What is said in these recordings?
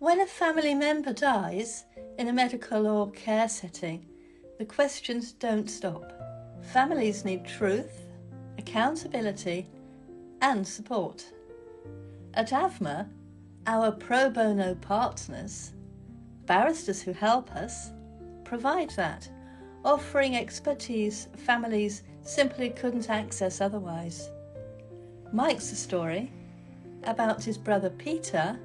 When a family member dies in a medical or care setting, the questions don't stop. Families need truth, accountability, and support. At AvMA, our pro bono partners, barristers who help us, provide that, offering expertise families simply couldn't access otherwise. Mike's story about his brother Peter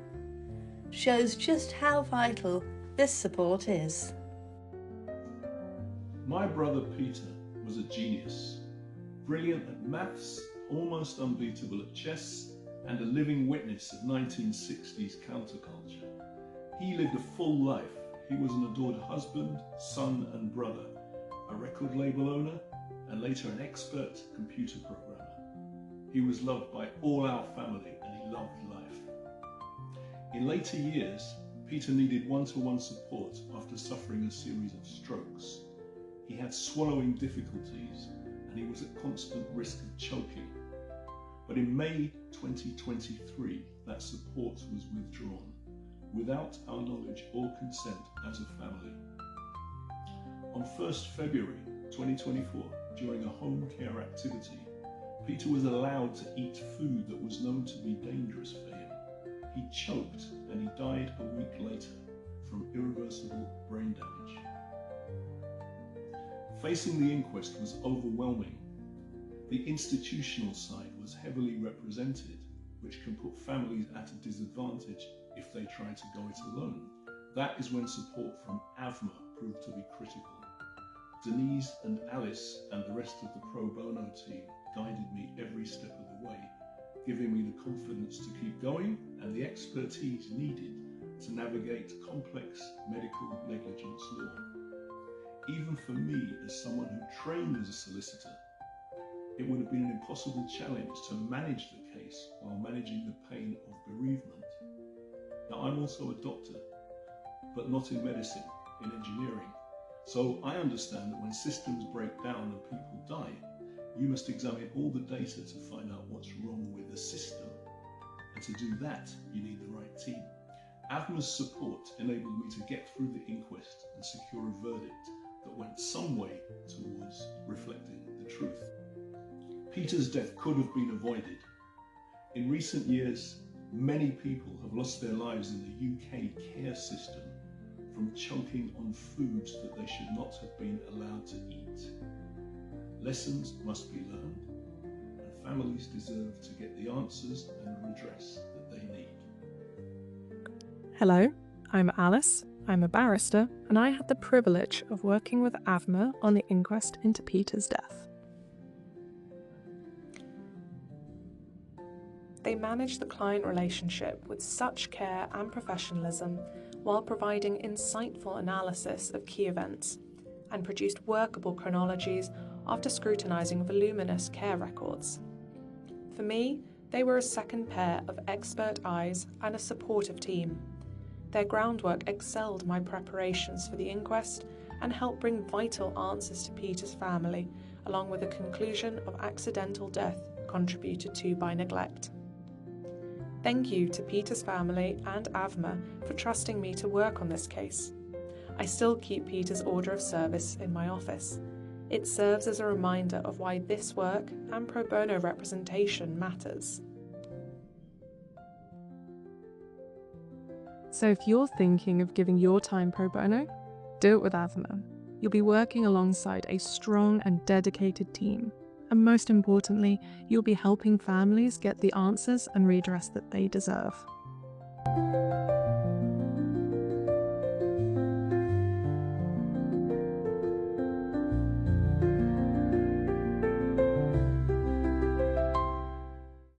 shows just how vital this support is. My brother Peter was a genius, brilliant at maths, almost unbeatable at chess, and a living witness of 1960s counterculture. He lived a full life. He was an adored husband, son and brother, a record label owner, and later an expert computer programmer. He was loved by all our family and he loved life. In later years, Peter needed one-to-one support after suffering a series of strokes. He had swallowing difficulties and he was at constant risk of choking. But in May 2023, that support was withdrawn, without our knowledge or consent as a family. On 1st February 2024, during a home care activity, Peter was allowed to eat food that was known to be dangerous for him. He choked and he died a week later from irreversible brain damage. Facing the inquest was overwhelming. The institutional side was heavily represented, which can put families at a disadvantage if they try to go it alone. That is when support from AvMA proved to be critical. Denise and Alice and the rest of the pro bono team guided me every step of the way, giving me the confidence to keep going and the expertise needed to navigate complex medical negligence law. Even for me, as someone who trained as a solicitor, it would have been an impossible challenge to manage the case while managing the pain of bereavement. Now, I'm also a doctor, but not in medicine, in engineering. So I understand that when systems break down and people die, you must examine all the data to find out what's wrong with the system. And to do that, you need the right team. AvMA's support enabled me to get through the inquest and secure a verdict that went some way towards reflecting the truth. Peter's death could have been avoided. In recent years, many people have lost their lives in the UK care system from choking on foods that they should not have been allowed to eat. Lessons must be learned, and families deserve to get the answers and redress that they need. Hello, I'm Alice. I'm a barrister, and I had the privilege of working with AvMA on the inquest into Peter's death. They managed the client relationship with such care and professionalism while providing insightful analysis of key events and produced workable chronologies after scrutinising voluminous care records. For me, they were a second pair of expert eyes and a supportive team. Their groundwork excelled my preparations for the inquest and helped bring vital answers to Peter's family, along with a conclusion of accidental death contributed to by neglect. Thank you to Peter's family and AvMA for trusting me to work on this case. I still keep Peter's order of service in my office. It serves as a reminder of why this work and pro bono representation matters. So if you're thinking of giving your time pro bono, do it with AvMA. You'll be working alongside a strong and dedicated team. And most importantly, you'll be helping families get the answers and redress that they deserve.